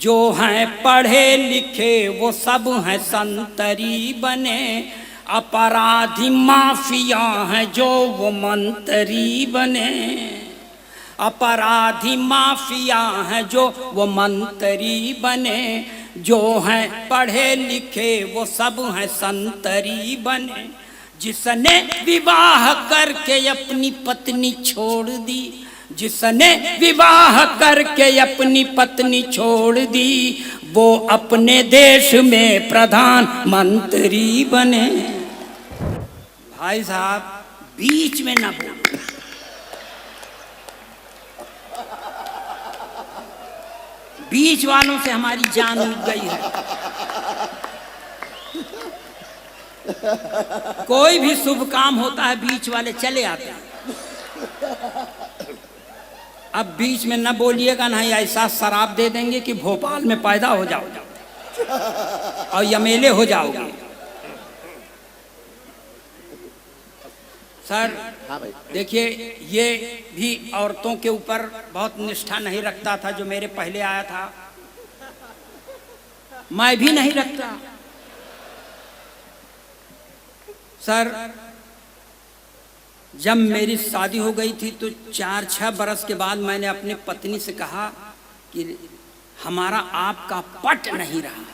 जो हैं पढ़े लिखे वो सब हैं संतरी बने, अपराधी माफिया हैं जो वो मंत्री बने। अपराधी माफिया हैं जो वो मंत्री बने, जो हैं पढ़े लिखे वो सब हैं संतरी बने। जिसने विवाह करके अपनी पत्नी छोड़ दी, जिसने विवाह करके अपनी पत्नी छोड़ दी, वो अपने देश में प्रधानमंत्री बने। भाई साहब बीच में ना बोलो। बीच वालों से हमारी जान उग गई है। कोई भी शुभ काम होता है बीच वाले चले आते हैं। अब बीच में न बोलिएगा, नहीं ऐसा शराब दे देंगे कि भोपाल में पैदा हो जाओगे और यमेले हो जाओगे। सर देखिए, ये भी औरतों के ऊपर बहुत निष्ठा नहीं रखता था जो मेरे पहले आया था, मैं भी नहीं रखता। सर जब मेरी शादी हो गई थी तो 4-6 बरस के बाद मैंने अपनी पत्नी से कहा कि हमारा आपका पट नहीं रहा।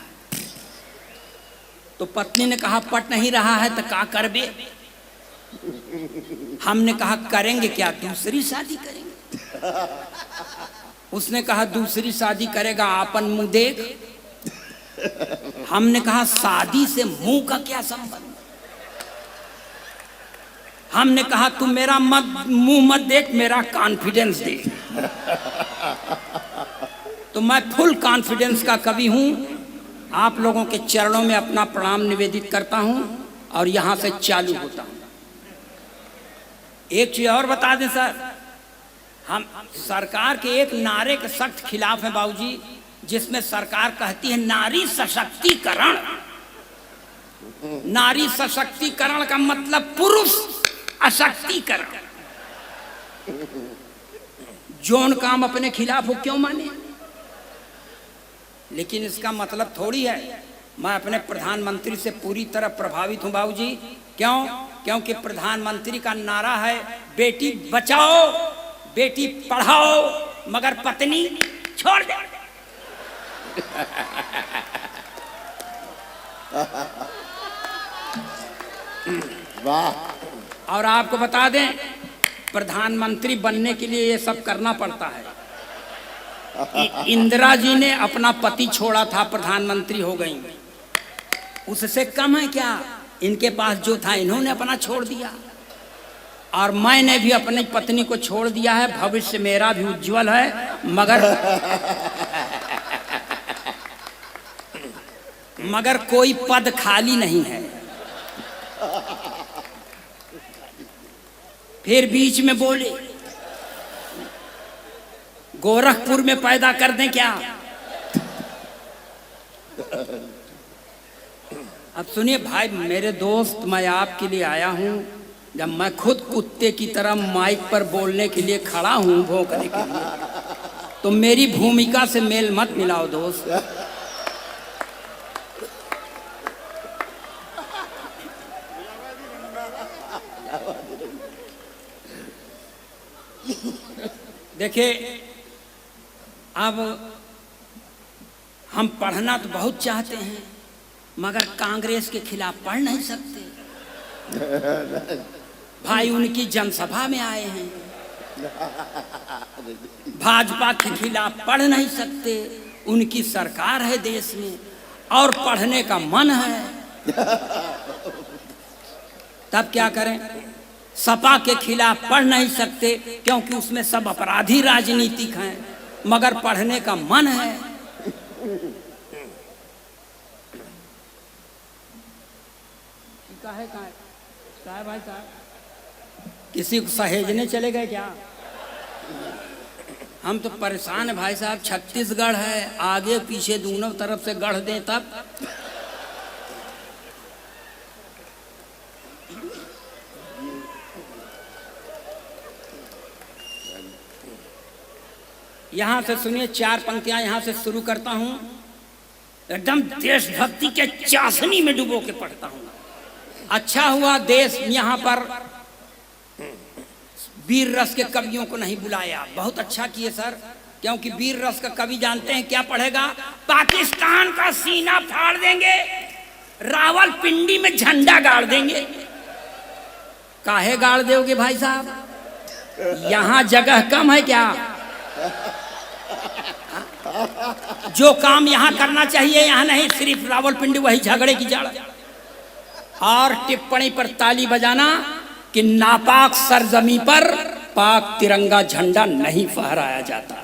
तो पत्नी ने कहा पट नहीं रहा है तो क्या करबे। हमने कहा करेंगे क्या, दूसरी शादी करेंगे। उसने कहा दूसरी शादी करेगा आपन मुंह देख। हमने कहा शादी से मुंह का क्या संबंध। हमने कहा तू मेरा मुंह मत देख, मेरा कॉन्फिडेंस देख। तो मैं फुल कॉन्फिडेंस का कवि हूं। आप लोगों के चरणों में अपना प्रणाम निवेदित करता हूं और यहां से चालू होता हूं। एक चीज और बता दें सर, हम सरकार के एक नारे के सख्त खिलाफ हैं बाबूजी, जिसमें सरकार कहती है नारी सशक्तिकरण। नारी सशक्तिकरण का मतलब पुरुष अशक्तिकरण। जौन काम अपने खिलाफ हो क्यों माने। लेकिन इसका मतलब थोड़ी है मैं अपने प्रधानमंत्री से पूरी तरह प्रभावित हूं बाबूजी। क्यों? क्योंकि प्रधानमंत्री का नारा है बेटी बचाओ बेटी पढ़ाओ मगर पत्नी छोड़ दे। वाह। और आपको बता दें प्रधानमंत्री बनने के लिए ये सब करना पड़ता है। इंदिरा जी ने अपना पति छोड़ा था, प्रधानमंत्री हो गई। उससे कम है क्या? इनके पास जो था इन्होंने अपना छोड़ दिया और मैंने भी अपनी पत्नी को छोड़ दिया है। भविष्य मेरा भी उज्जवल है मगर कोई पद खाली नहीं है। फिर बीच में बोले गोरखपुर में पैदा कर दें क्या? अब सुनिए भाई मेरे दोस्त, मैं आपके लिए आया हूं। जब मैं खुद कुत्ते की तरह माइक पर बोलने के लिए खड़ा हूं, भौंकने के लिए, तो मेरी भूमिका से मेल मत मिलाओ दोस्त। देखिए अब हम पढ़ना तो बहुत चाहते हैं मगर कांग्रेस के खिलाफ पढ़ नहीं सकते। भाई उनकी जनसभा में आए हैं, भाजपा के खिलाफ पढ़ नहीं सकते। उनकी सरकार है देश में और पढ़ने का मन है, तब क्या करें? सपा के खिलाफ पढ़ नहीं सकते क्योंकि उसमें सब अपराधी राजनीतिक हैं, मगर पढ़ने का मन है। कहाँ है भाई साहब? किसी को सहेजने चले गए क्या? हम तो परेशान है भाई साहब। छत्तीसगढ़ है, आगे पीछे दोनों तरफ से गढ़ दें तब। यहां से सुनिए, 4 पंक्तियां यहां से शुरू करता हूं। एकदम देशभक्ति के चाशनी में डुबो के पढ़ता हूं। अच्छा हुआ देश यहां पर वीर रस के कवियों को नहीं बुलाया, बहुत अच्छा किए सर, क्योंकि वीर रस का कवि जानते हैं क्या पढ़ेगा? पाकिस्तान का सीना फाड़ देंगे, रावलपिंडी में झंडा गाड़ देंगे। काहे गाड़ दोगे भाई साहब? यहां जगह कम है क्या? जो काम यहां करना चाहिए यहां नहीं, सिर्फ रावलपिंडी वही झगड़े की जड़। और टिप्पणी पर ताली बजाना कि नापाक सरजमी पर पाक तिरंगा झंडा नहीं फहराया जाता।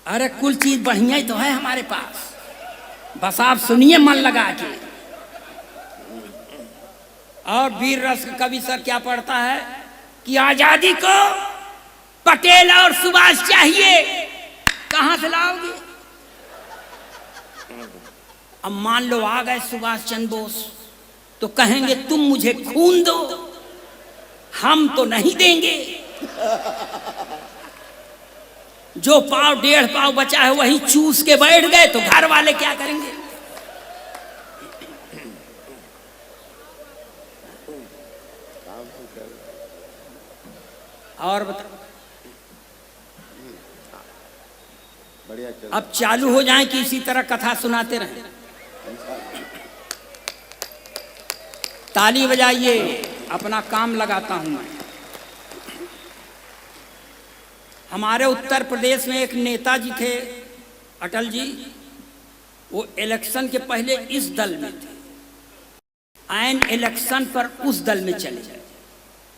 अरे कुल चीज बढ़िया ही तो है हमारे पास, बस आप सुनिए मन लगा के। और वीर रस कवि सर क्या पढ़ता है कि आजादी को पटेल और सुभाष चाहिए, कहां से लाओगे? अब मान लो आ गए सुभाष चंद्र बोस, तो कहेंगे तुम मुझे खून दो, हम तो नहीं देंगे। जो पाव 1.5 पाव बचा है वही चूस के बैठ गए, तो घर वाले क्या करेंगे? और बता, अब चालू हो जाए कि इसी तरह कथा सुनाते रहें? ताली बजाइए, अपना काम लगाता हूं मैं। हमारे उत्तर प्रदेश में एक नेताजी थे, अटल जी, वो इलेक्शन के पहले इस दल में थे, ऐन इलेक्शन पर उस दल में चले गए।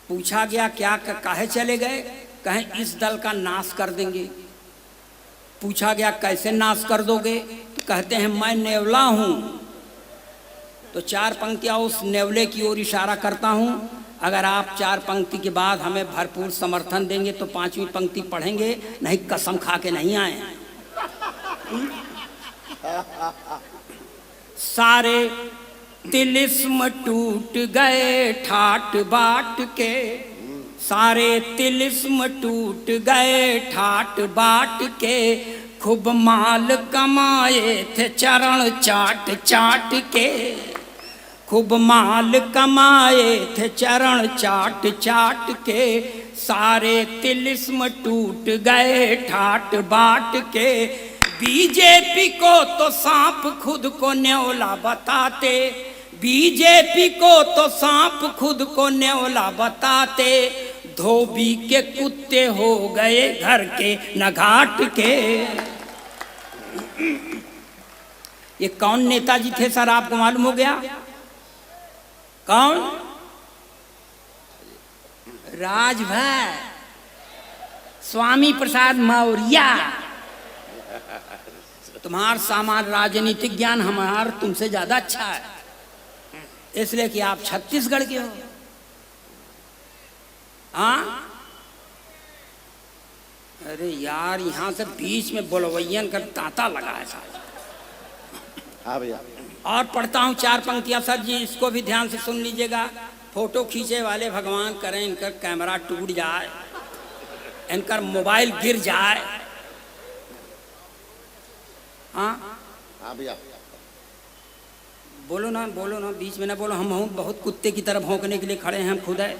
पूछा गया क्या काहे चले गए? कहें इस दल का नाश कर देंगे। पूछा गया कैसे नाश कर दोगे? तो कहते हैं मैं नेवला हूं। तो 4 पंक्तियां उस नेवले की ओर इशारा करता हूं। अगर आप 4 पंक्ति के बाद हमें भरपूर समर्थन देंगे तो 5वीं पंक्ति पढ़ेंगे, नहीं कसम खा के नहीं आए। सारे तिलिस्म टूट गए ठाट बाट के, सारे तिलिस्म टूट गए ठाट बाट के, खूब माल कमाए थे चरण चाट चाट के, खूब माल कमाए थे चरण चाट चाट के, सारे तिलिस्म टूट गए ठाट बाट के। बीजेपी को तो सांप खुद को न्योला बताते, बीजेपी को तो सांप खुद को न्योला बताते, धोबी के कुत्ते हो गए घर के न घाट के। ये कौन नेताजी थे सर, आपको मालूम हो गया? कौन? राजभर स्वामी प्रसाद मौर्य। तुम्हारा सामान्य राजनीतिक ज्ञान हमारा तुमसे ज्यादा अच्छा है, इसलिए कि आप छत्तीसगढ़ के हो। हाँ, अरे यार यहां से बीच में बोलवैयन का तांता लगा है साहब। हाँ भैया। और पढ़ता हूँ 4 पंक्तियां सर जी, इसको भी ध्यान से सुन लीजिएगा। फोटो खींचे वाले भगवान करें इनका कैमरा टूट जाए, इनका मोबाइल गिर जाए। हाँ हाँ भैया। बोलो ना, बोलो ना, बीच में ना बोलो। हम बहुत कुत्ते की तरह भौंकने के लिए खड़े हैं, हम खुद है,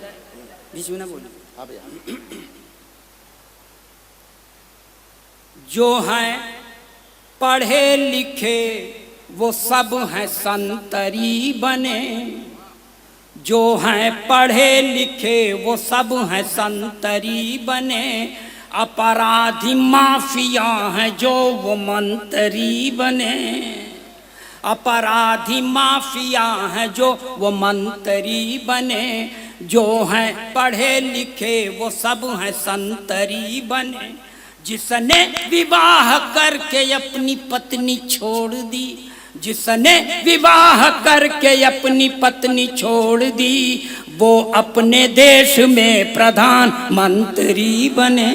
बीच में ना बोलो। हाँ भैया। जो हैं पढ़े लिखे वो सब हैं संतरी बने, जो हैं पढ़े लिखे वो सब हैं संतरी बने, अपराधी माफिया हैं जो वो मंत्री बने, अपराधी माफिया हैं जो वो मंत्री बने, जो हैं पढ़े लिखे वो सब हैं संतरी बने। जिसने विवाह करके अपनी पत्नी छोड़ दी, जिसने विवाह करके अपनी पत्नी छोड़ दी, वो अपने देश में प्रधानमंत्री बने।